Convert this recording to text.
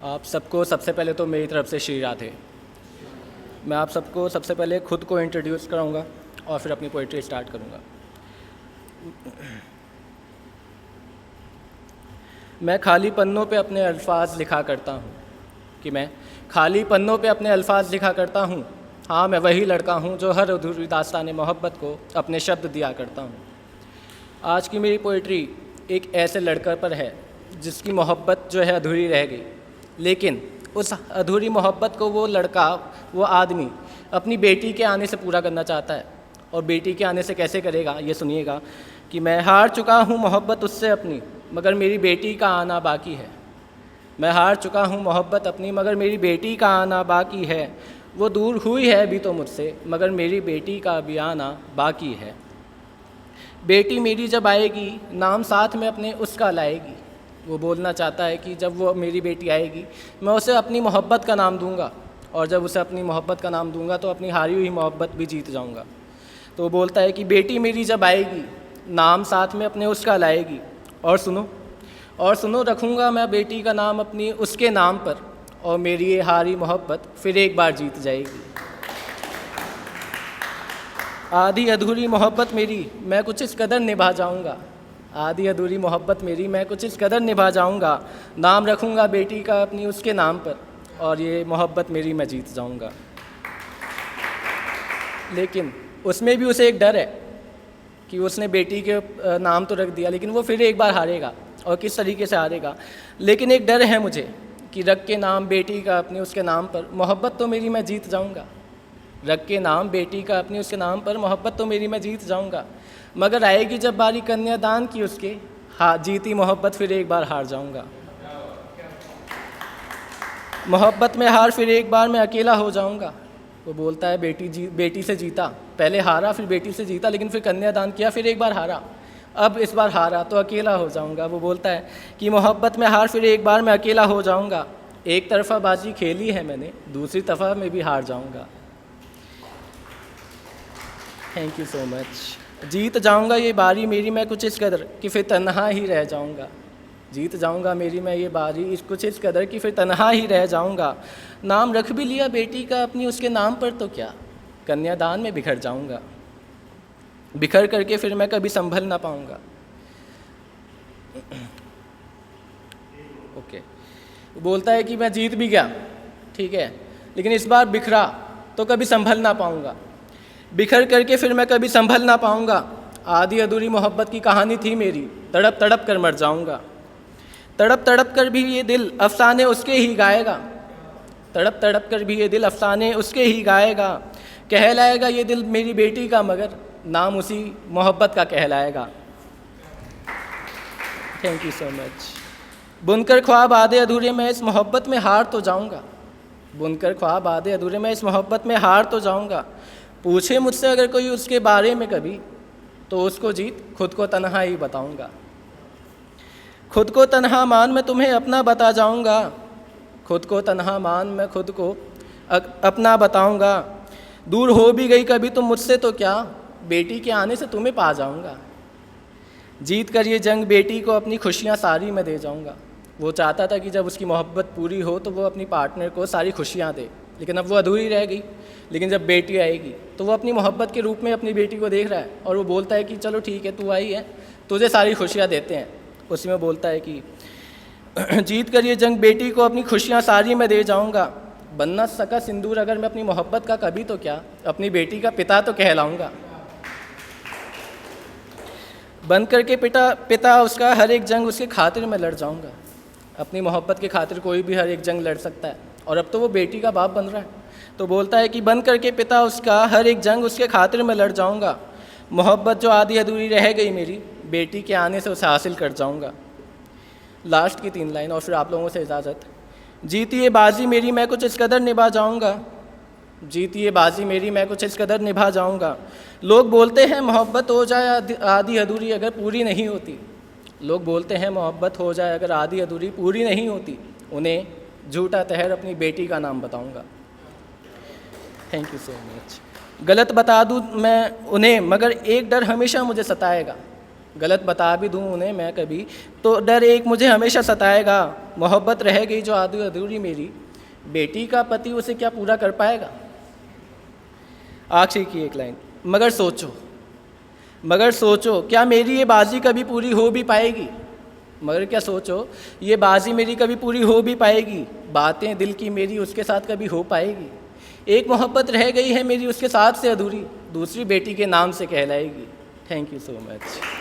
आप सबको सबसे पहले तो मेरी तरफ से श्री राधे। मैं आप सबको सबसे पहले खुद को इंट्रोड्यूस कराऊंगा और फिर अपनी पोइट्री स्टार्ट करूंगा। मैं खाली पन्नों पे अपने अल्फाज लिखा करता हूँ कि मैं खाली पन्नों पे अपने अल्फाज लिखा करता हूँ। हाँ, मैं वही लड़का हूँ जो हर अधूरी दास्तान मोहब्बत को अपने शब्द दिया करता हूँ। आज की मेरी पोइट्री एक ऐसे लड़के पर है जिसकी मोहब्बत जो है अधूरी रह गई, लेकिन उस अधूरी मोहब्बत को वो लड़का, वो आदमी अपनी बेटी के आने से पूरा करना चाहता है। और बेटी के आने से कैसे करेगा, ये सुनिएगा कि मैं हार चुका हूँ मोहब्बत उससे अपनी, मगर मेरी बेटी का आना बाकी है। मैं हार चुका हूँ मोहब्बत अपनी, मगर मेरी बेटी का आना बाकी है। वो दूर हुई है अभी तो मुझसे, मगर मेरी बेटी का भी आना बाकी है। बेटी मेरी जब आएगी, नाम साथ में अपने उसका लाएगी। वो बोलना चाहता है कि जब वो मेरी बेटी आएगी, मैं उसे अपनी मोहब्बत का नाम दूंगा, और जब उसे अपनी मोहब्बत का नाम दूंगा तो अपनी हारी हुई मोहब्बत भी जीत जाऊंगा। तो वो बोलता है कि बेटी मेरी जब आएगी, नाम साथ में अपने उसका लाएगी। और सुनो रखूंगा मैं बेटी का नाम अपनी उसके नाम पर, और मेरी ये हारी मोहब्बत फिर एक बार जीत जाएगी। आधी अधूरी मोहब्बत मेरी मैं कुछ इस कदर निभा जाऊंगा। आधी अधूरी मोहब्बत मेरी मैं कुछ इस कदर निभा जाऊंगा। नाम रखूंगा बेटी का अपनी उसके नाम पर, और ये मोहब्बत मेरी मैं जीत जाऊंगा। लेकिन उसमें भी उसे एक डर है कि उसने बेटी के नाम तो रख दिया, लेकिन वो फिर एक बार हारेगा, और किस तरीके से हारेगा। लेकिन एक डर है मुझे कि रख के नाम बेटी का अपनी उसके नाम पर, मोहब्बत तो मेरी मैं जीत जाऊंगा। रख के नाम बेटी का अपनी उसके नाम पर, मोहब्बत तो मेरी मैं जीत जाऊंगा। मगर आएगी जब बारी कन्यादान की उसके, जीती मोहब्बत फिर एक बार हार जाऊंगा। मोहब्बत में हार फिर एक बार मैं अकेला हो जाऊंगा। वो बोलता है बेटी से जीता, पहले हारा फिर बेटी से जीता, लेकिन फिर कन्यादान किया फिर एक बार हारा, अब इस बार हारा तो अकेला हो जाऊंगा। वो बोलता है कि मोहब्बत में हार फिर एक बार मैं अकेला हो जाऊंगा। एक तरफा बाजी खेली है मैंने, दूसरी तरफा में भी हार जाऊंगा। Thank you so much. जीत जाऊंगा ये बारी मेरी मैं कुछ इस कदर कि फिर तन्हा ही रह जाऊंगा। जीत जाऊंगा मेरी मैं ये बारी कुछ इस कदर कि फिर तन्हा ही रह जाऊंगा। नाम रख भी लिया बेटी का अपनी उसके नाम पर, तो क्या कन्यादान में बिखर जाऊंगा। बिखर करके फिर मैं कभी संभल ना पाऊंगा। ओके, बोलता है कि मैं जीत भी गया, ठीक है, लेकिन इस बार बिखरा तो कभी संभल ना पाऊंगा। बिखर करके फिर मैं कभी संभल ना पाऊंगा। आधी अधूरी मोहब्बत की कहानी थी मेरी, तड़प तड़प कर मर जाऊंगा। तड़प तड़प कर भी ये दिल अफसाने उसके ही गाएगा। तड़प तड़प कर भी ये दिल अफसाने उसके ही गाएगा। कहलाएगा ये दिल मेरी बेटी का, मगर नाम उसी मोहब्बत का कहलाएगा। Thank you so much. बुनकर ख्वाब आधे अधूरे मैं इस मोहब्बत में हार तो जाऊंगा। बुनकर ख्वाब आधे अधूरे मैं इस मोहब्बत में हार तो जाऊंगा। पूछे मुझसे अगर कोई उसके बारे में कभी, तो उसको जीत खुद को तन्हा ही बताऊंगा। खुद को तन्हा मान मैं तुम्हें अपना बता जाऊंगा। खुद को तन्हा मान मैं खुद को अपना बताऊंगा। दूर हो भी गई कभी तुम मुझसे तो क्या, बेटी के आने से तुम्हें पा जाऊंगा। जीत कर ये जंग बेटी को अपनी खुशियां सारी मैं दे जाऊंगा। वो चाहता था कि जब उसकी मोहब्बत पूरी हो तो वो अपनी पार्टनर को सारी खुशियां दे, लेकिन अब वो अधूरी रह गई। लेकिन जब बेटी आएगी तो वो अपनी मोहब्बत के रूप में अपनी बेटी को देख रहा है, और वो बोलता है कि चलो ठीक है, तू आई है, तुझे सारी खुशियाँ देते हैं। उसी में बोलता है कि जीत कर ये जंग बेटी को अपनी खुशियाँ सारी मैं दे जाऊँगा। बनना सका सिंदूर अगर मैं अपनी मोहब्बत का, कभी तो क्या अपनी बेटी का पिता तो कहलाऊँगा। बन करके पिता उसका हर एक जंग उसके खातिर मैं लड़ जाऊँगा। अपनी मोहब्बत के खातिर कोई भी हर एक जंग लड़ सकता है, और अब तो वो बेटी का बाप बन रहा है। तो बोलता है कि बन करके पिता उसका हर एक जंग उसके खातिर मैं लड़ जाऊंगा। मोहब्बत जो आधी अधूरी रह गई मेरी, बेटी के आने से उसे हासिल कर जाऊंगा। लास्ट की 3 लाइन और फिर आप लोगों से इजाज़त। जीती ये बाजी मेरी मैं कुछ इस कदर निभा जाऊंगा। जीती ये बाजी मेरी मैं कुछ इस कदर निभा जाऊंगा। लोग बोलते हैं मोहब्बत हो जाए आधी अधूरी अगर पूरी नहीं होती। लोग बोलते हैं मोहब्बत हो जाए अगर आधी अधूरी पूरी नहीं होती। उन्हें झूठा तहर अपनी बेटी का नाम बताऊंगा। Thank you so much. गलत बता दूँ मैं उन्हें, मगर एक डर हमेशा मुझे सताएगा। गलत बता भी दूँ उन्हें मैं कभी, तो डर एक मुझे हमेशा सताएगा। मोहब्बत रह गई जो आधी अधूरी मेरी, बेटी का पति उसे क्या पूरा कर पाएगा। आखिर की एक लाइन, मगर सोचो क्या मेरी ये बाजी कभी पूरी हो भी पाएगी। मगर क्या सोचो, ये बाजी मेरी कभी पूरी हो भी पाएगी। बातें दिल की मेरी उसके साथ कभी हो पाएगी। एक मोहब्बत रह गई है मेरी उसके साथ से अधूरी, दूसरी बेटी के नाम से कहलाएगी। Thank you so much.